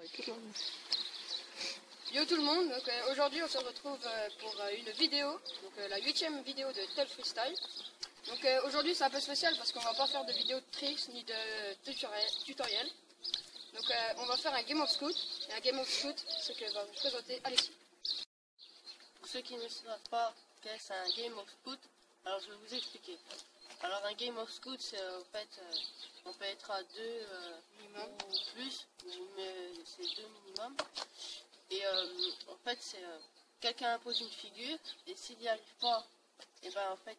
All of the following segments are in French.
Yo tout le monde, aujourd'hui on se retrouve pour une vidéo, donc la 8e vidéo de Tel Freestyle. Donc aujourd'hui c'est un peu spécial parce qu'on va pas faire de vidéo de tricks ni de tutoriel. Donc on va faire un Game of Scout, et un Game of Scout c'est que va vous présenter Alexis. Pour ceux qui ne savent pas qu'est-ce un Game of Scout, alors je vais vous expliquer. Alors un Game of Scout c'est en fait, on peut être à deux minimum ou plus, mais c'est deux minimum. Et en fait c'est quelqu'un impose une figure et s'il n'y arrive pas, et ben en fait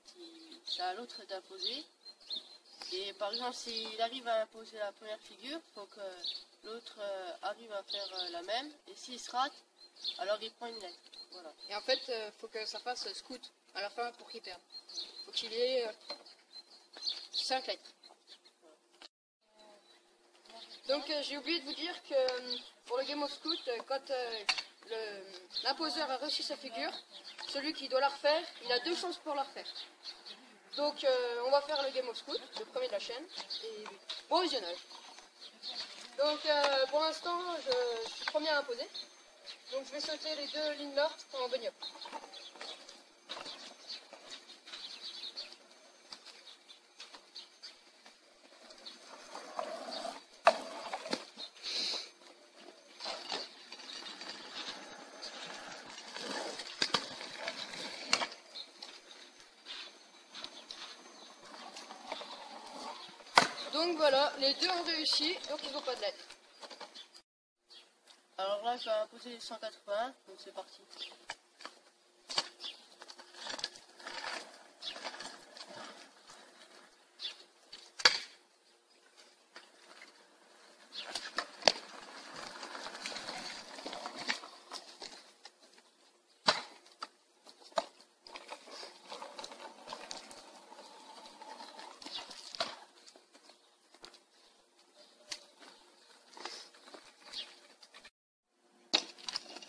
c'est à l'autre d'imposer. Et par exemple s'il arrive à imposer la première figure, il faut que l'autre arrive à faire la même, et s'il se rate, alors il prend une lettre. Voilà. Et en fait faut que ça fasse Scout à la fin pour qu'il perde. Faut qu'il ait 5 lettres. Donc j'ai oublié de vous dire que pour le Game of Scout, quand l'imposeur a reçu sa figure, celui qui doit la refaire, il a 2 chances pour la refaire. Donc on va faire le Game of Scout, le premier de la chaîne, et bon visionnage. Donc pour l'instant, je suis premier à imposer. Donc je vais sauter les 2 lignes là en bunny up. Donc voilà, les 2 ont réussi, donc ils n'ont pas de lettres. Alors là je vais imposer les 180, donc c'est parti.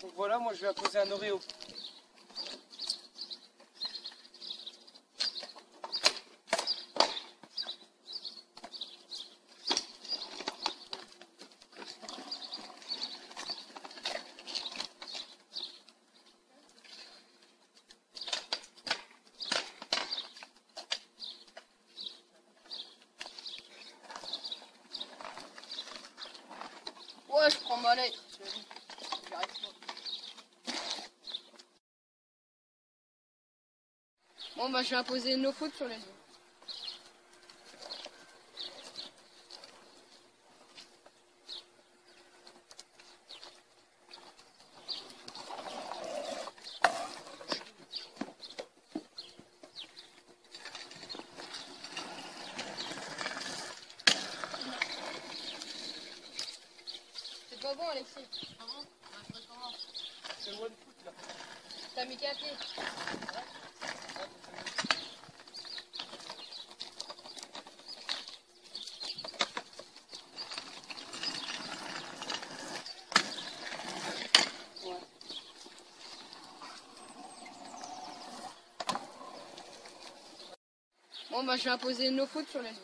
Donc voilà, moi je vais imposer un Oreo. Ouais, je prends ma lettre, j'y arrive pas. Bon bah je vais imposer no fautes sur les autres. C'est pas bon Alexis. Ah bon? Bah, je recommence. C'est le one foot là. T'as mis qu'à pied. Bon bah je vais imposer no fautes sur les autres.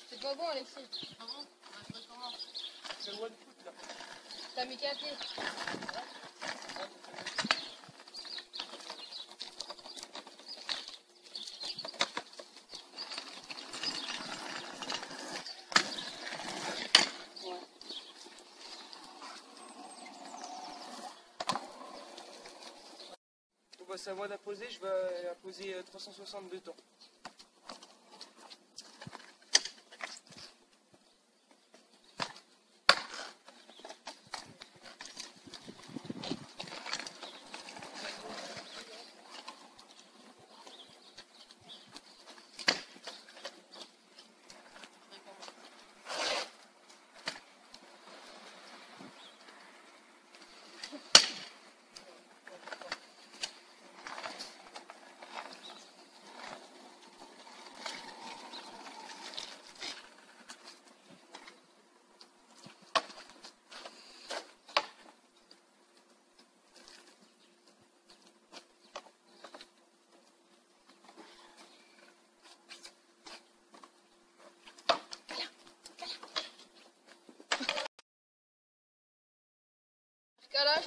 C'est pas bon Alexis. Ah bon? Bah, je recommence. C'est le one foot là. T'as mis qu'à pied. Donc bah, c'est à moi d'imposer, je vais imposer 362 temps.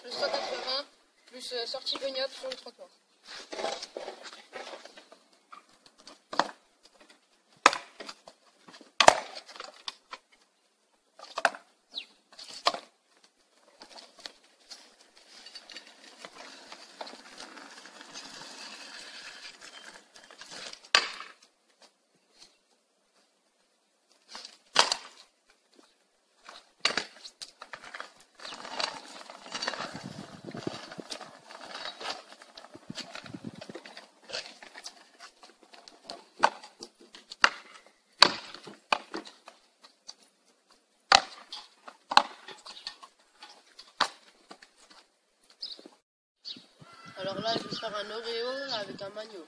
le 180 plus sortie Bunyop sur le trottoir. Alors là, je vais faire un Oreo avec un magno.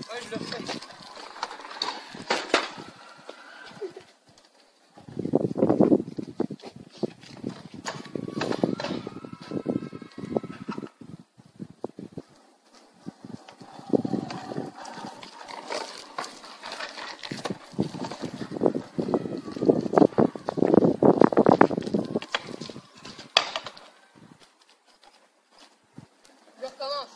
Ouais, je le refais. Je recommence.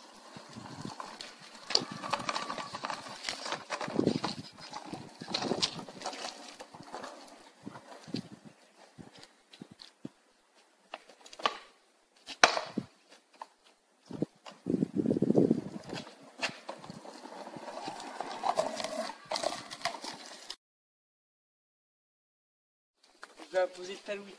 Je vais apposer le talouit.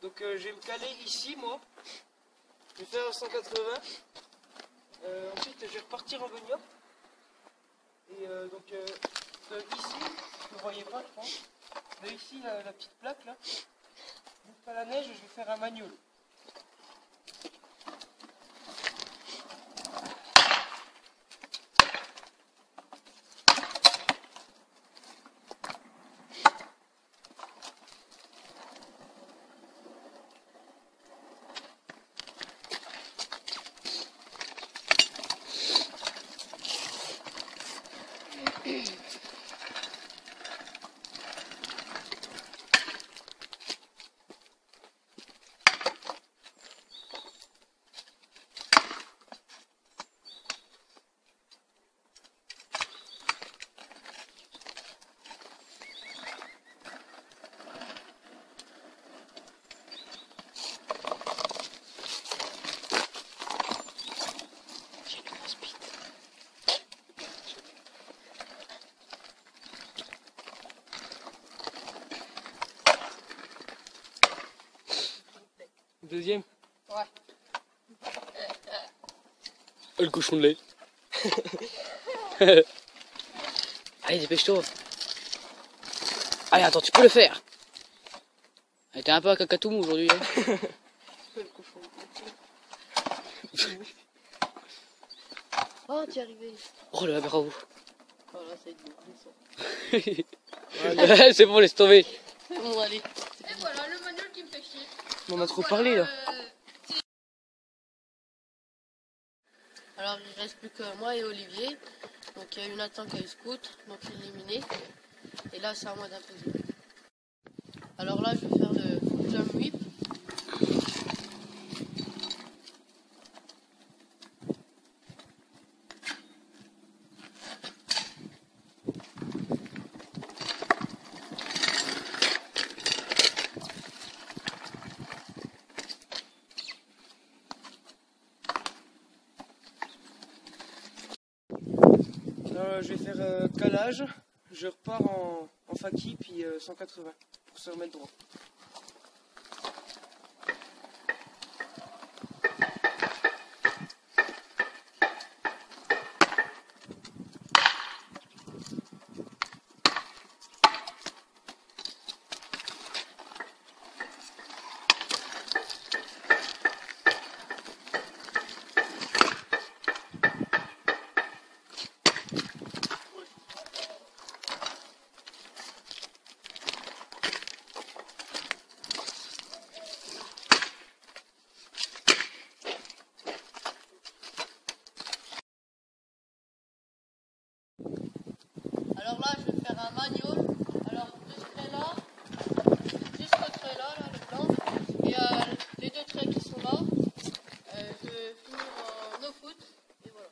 Donc je vais me caler ici, moi. Je vais faire 180. Ensuite, je vais repartir en Bunyop. Et ici, vous ne voyez pas, je pense. De ici, la petite plaque là. Jusqu'à la neige, je vais faire un magnol. Deuxième. Ouais. Oh, le cochon de lait. Allez, dépêche-toi. Allez, attends, tu peux le faire. T'es un peu à cacatoum aujourd'hui. Hein. Oh, t'y es arrivé. Oh là, bravo. Oh là, c'est bon. C'est bon, laisse tomber. Bon, allez. Et voilà, le manuel qui me fait chier. On a trop Voilà, parlé là. Alors, il ne reste plus que moi et Olivier. Donc, il y a eu Nathan qui a eu scout, donc éliminé. Et là, c'est à moi d'imposer. Alors là, je vais faire le full jump whip. Je vais faire calage, je repars en faki puis 180 pour se remettre droit. Alors là, je vais faire un manual. Alors, deux traits là, jusqu'au trait là, le blanc. Et les deux traits qui sont là, je vais finir en no foot. Et voilà.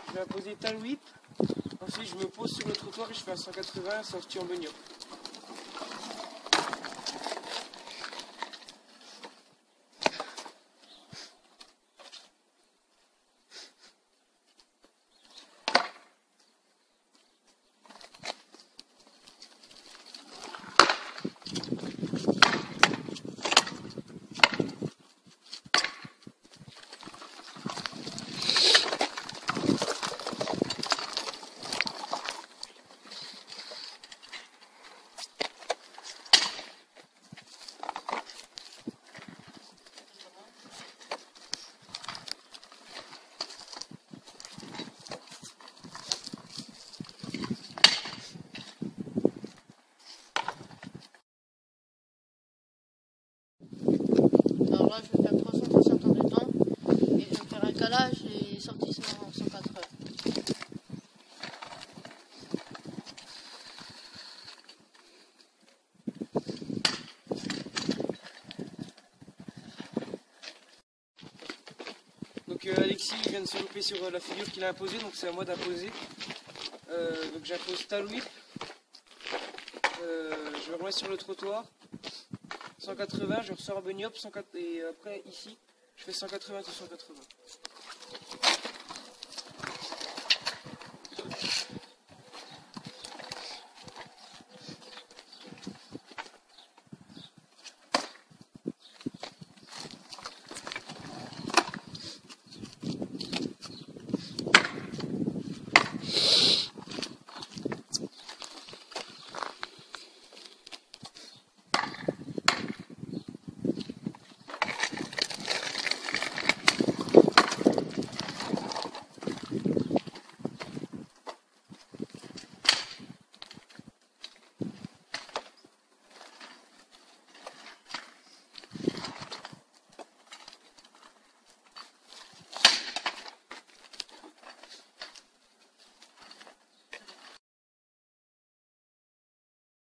Je vais imposer tal whip, ensuite je me pose sur le trottoir et je fais un 180 sorti en beugnon. Alors là, je vais faire 360 en deux temps. Et je vais faire un calage et sortie 180. Donc Alexis vient de se louper sur la figure qu'il a imposée, donc c'est à moi d'imposer. Donc j'impose tal whip. Je me remets sur le trottoir. 180, je ressors à Beugnop, et après ici, je fais 180 sur 180.